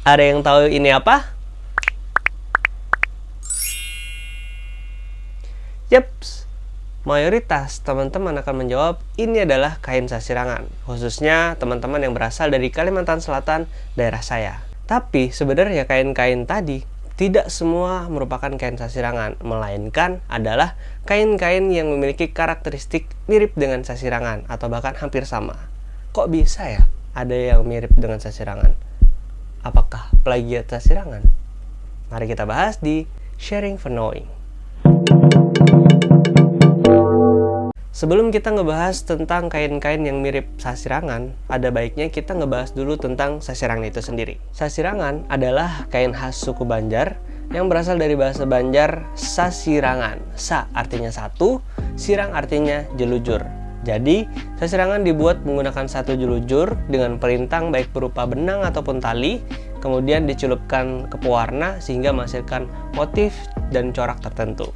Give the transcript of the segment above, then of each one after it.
Ada yang tahu ini apa? Yeps, mayoritas teman-teman akan menjawab ini adalah kain sasirangan, khususnya teman-teman yang berasal dari Kalimantan Selatan, daerah saya. Tapi sebenarnya kain-kain tadi tidak semua merupakan kain sasirangan, melainkan adalah kain-kain yang memiliki karakteristik mirip dengan sasirangan atau bahkan hampir sama. Kok bisa ya ada yang mirip dengan sasirangan? Apakah plagiat sasirangan? Mari kita bahas di Sharing for Knowing. Sebelum kita ngebahas tentang kain-kain yang mirip sasirangan, ada baiknya kita ngebahas dulu tentang sasirangan itu sendiri. Sasirangan adalah kain khas suku Banjar yang berasal dari bahasa Banjar sasirangan. Sa artinya satu, sirang artinya jelujur. Jadi, sasirangan dibuat menggunakan satu jelujur dengan perintang baik berupa benang ataupun tali, kemudian dicelupkan ke pewarna sehingga menghasilkan motif dan corak tertentu.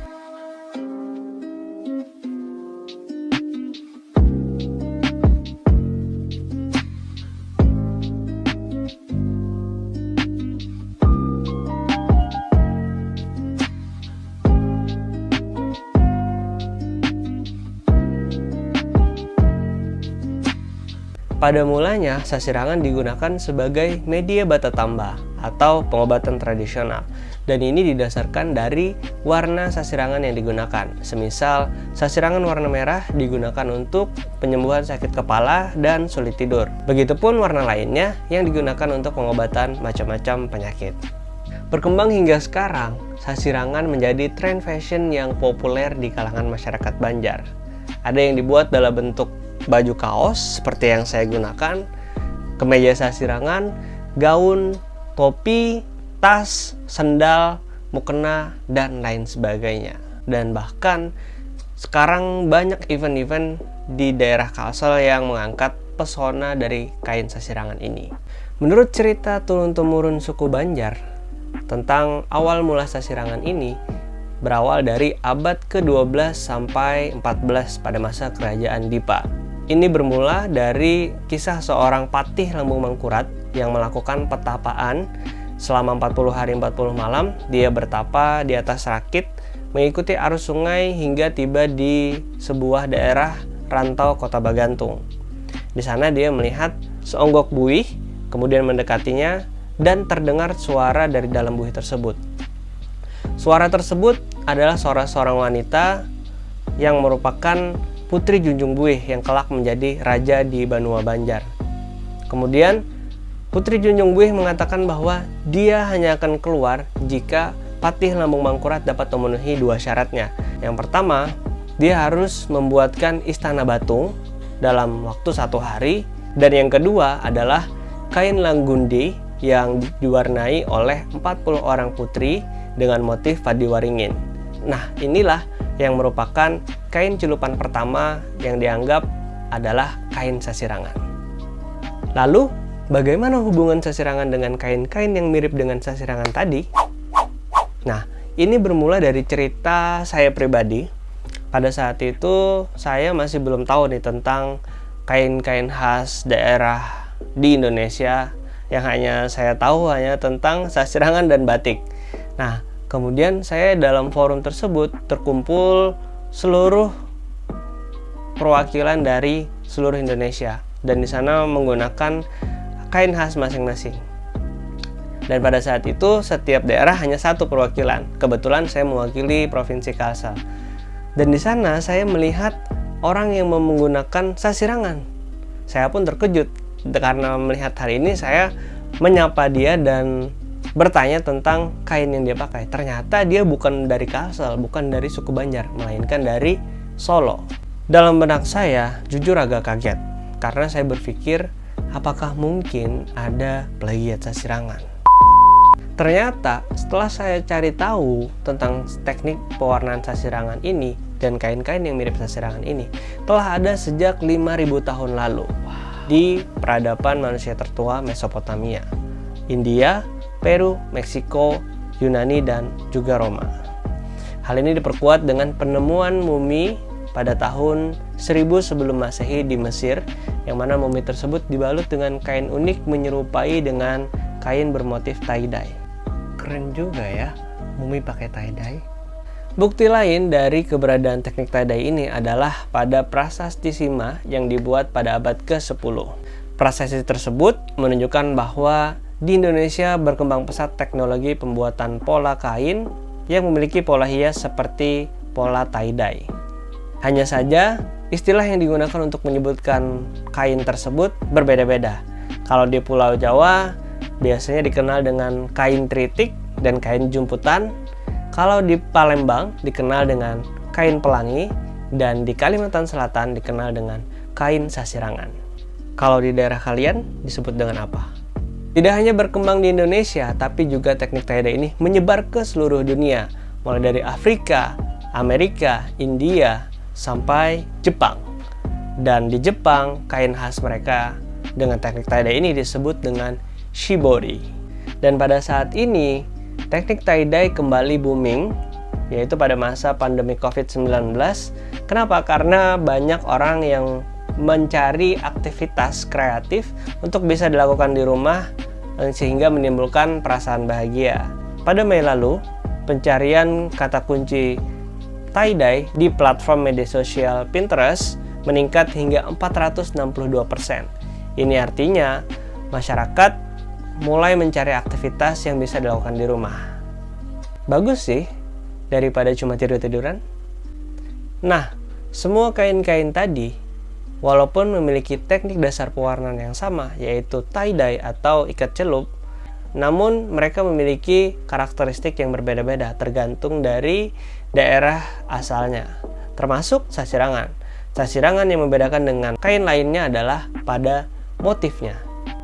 Pada mulanya, sasirangan digunakan sebagai media bata tambah atau pengobatan tradisional, dan ini didasarkan dari warna sasirangan yang digunakan. Semisal, sasirangan warna merah digunakan untuk penyembuhan sakit kepala dan sulit tidur. Begitupun warna lainnya yang digunakan untuk pengobatan macam-macam penyakit. Berkembang hingga sekarang, sasirangan menjadi tren fashion yang populer di kalangan masyarakat Banjar. Ada yang dibuat dalam bentuk baju kaos seperti yang saya gunakan, kemeja sasirangan, gaun, topi, tas, sendal, mukena, dan lain sebagainya. Dan bahkan sekarang banyak event-event di daerah Kalsel yang mengangkat pesona dari kain sasirangan ini. Menurut cerita turun-temurun suku Banjar tentang awal mula sasirangan ini, berawal dari abad ke-12 sampai 14 pada masa kerajaan Dipa. Ini bermula dari kisah seorang patih Lambung Mangkurat yang melakukan petapaan selama 40 hari 40 malam. Dia bertapa di atas rakit, mengikuti arus sungai hingga tiba di sebuah daerah rantau kota Bagantung. Di sana dia melihat seonggok buih, kemudian mendekatinya dan terdengar suara dari dalam buih tersebut. Suara tersebut adalah suara seorang wanita yang merupakan Putri Junjung Buih yang kelak menjadi raja di Banua Banjar. Kemudian Putri Junjung Buih mengatakan bahwa dia hanya akan keluar jika Patih Lambung Mangkurat dapat memenuhi dua syaratnya. Yang pertama, dia harus membuatkan istana batu dalam waktu 1 hari. Dan yang kedua adalah kain langgundi yang diwarnai oleh 40 orang putri dengan motif padiwaringin. Nah, inilah yang merupakan kain celupan pertama yang dianggap adalah kain sasirangan. Lalu, bagaimana hubungan sasirangan dengan kain-kain yang mirip dengan sasirangan tadi? Nah, ini bermula dari cerita saya pribadi. Pada saat itu, saya masih belum tahu nih tentang kain-kain khas daerah di Indonesia. Yang hanya saya tahu hanya tentang sasirangan dan batik. Nah, kemudian saya dalam forum tersebut terkumpul seluruh perwakilan dari seluruh Indonesia, dan di sana menggunakan kain khas masing-masing. Dan pada saat itu setiap daerah hanya satu perwakilan. Kebetulan saya mewakili Provinsi Kalsel. Dan di sana saya melihat orang yang menggunakan sasirangan. Saya pun terkejut karena melihat hari ini. Saya menyapa dia dan bertanya tentang kain yang dia pakai. Ternyata dia bukan dari Kalsel, bukan dari suku Banjar, melainkan dari Solo. Dalam benak saya jujur agak kaget karena saya berpikir apakah mungkin ada plagiat sasirangan. Ternyata setelah saya cari tahu tentang teknik pewarnaan sasirangan ini dan kain-kain yang mirip sasirangan ini telah ada sejak 5.000 tahun lalu di peradaban manusia tertua Mesopotamia, India, Peru, Meksiko, Yunani, dan juga Roma. Hal ini diperkuat dengan penemuan mumi pada tahun 1000 sebelum Masehi di Mesir, yang mana mumi tersebut dibalut dengan kain unik menyerupai dengan kain bermotif tie-dye. Keren juga ya, mumi pakai tie-dye. Bukti lain dari keberadaan teknik tie-dye ini adalah pada prasasti Sima yang dibuat pada abad ke-10. Prasasti tersebut menunjukkan bahwa di Indonesia berkembang pesat teknologi pembuatan pola kain yang memiliki pola hias seperti pola tie-dye. Hanya saja, istilah yang digunakan untuk menyebutkan kain tersebut berbeda-beda. Kalau di Pulau Jawa, biasanya dikenal dengan kain tritik dan kain jumputan. Kalau di Palembang dikenal dengan kain pelangi, dan di Kalimantan Selatan dikenal dengan kain sasirangan. Kalau di daerah kalian disebut dengan apa? Tidak hanya berkembang di Indonesia, tapi juga teknik tie-dye ini menyebar ke seluruh dunia, mulai dari Afrika, Amerika, India, sampai Jepang. Dan di Jepang, kain khas mereka dengan teknik tie-dye ini disebut dengan shibori. Dan pada saat ini, teknik tie-dye kembali booming, yaitu pada masa pandemi COVID-19. Kenapa? Karena banyak orang yang mencari aktivitas kreatif untuk bisa dilakukan di rumah, sehingga menimbulkan perasaan bahagia. Pada Mei lalu, pencarian kata kunci tie-dye di platform media sosial Pinterest meningkat hingga 462%. Ini artinya masyarakat mulai mencari aktivitas yang bisa dilakukan di rumah. Bagus sih, daripada cuma tidur-tiduran. Nah, semua kain-kain tadi, walaupun memiliki teknik dasar pewarnaan yang sama, yaitu tie-dye atau ikat celup, namun mereka memiliki karakteristik yang berbeda-beda tergantung dari daerah asalnya, termasuk sasirangan. Sasirangan yang membedakan dengan kain lainnya adalah pada motifnya.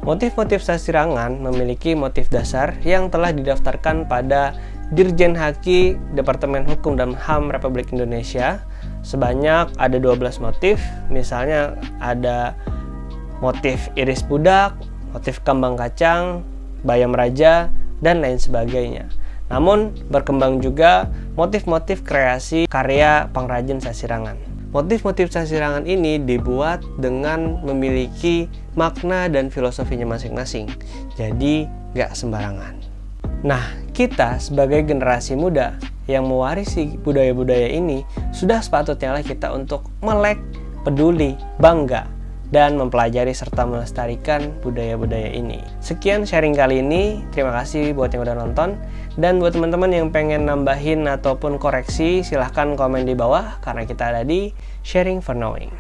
Motif-motif sasirangan memiliki motif dasar yang telah didaftarkan pada Dirjen Haki Departemen Hukum dan HAM Republik Indonesia. Sebanyak ada 12 motif, misalnya ada motif iris budak, motif kambang kacang, bayam raja, dan lain sebagainya. Namun berkembang juga motif-motif kreasi karya pengrajin sasirangan. Motif-motif sasirangan ini dibuat dengan memiliki makna dan filosofinya masing-masing, jadi nggak sembarangan. Nah, kita sebagai generasi muda yang mewarisi budaya-budaya ini, sudah sepatutnya lah kita untuk melek, peduli, bangga, dan mempelajari serta melestarikan budaya-budaya ini. Sekian sharing kali ini, terima kasih buat yang udah nonton. Dan buat teman-teman yang pengen nambahin ataupun koreksi, silahkan komen di bawah, karena kita ada di Sharing for Knowing.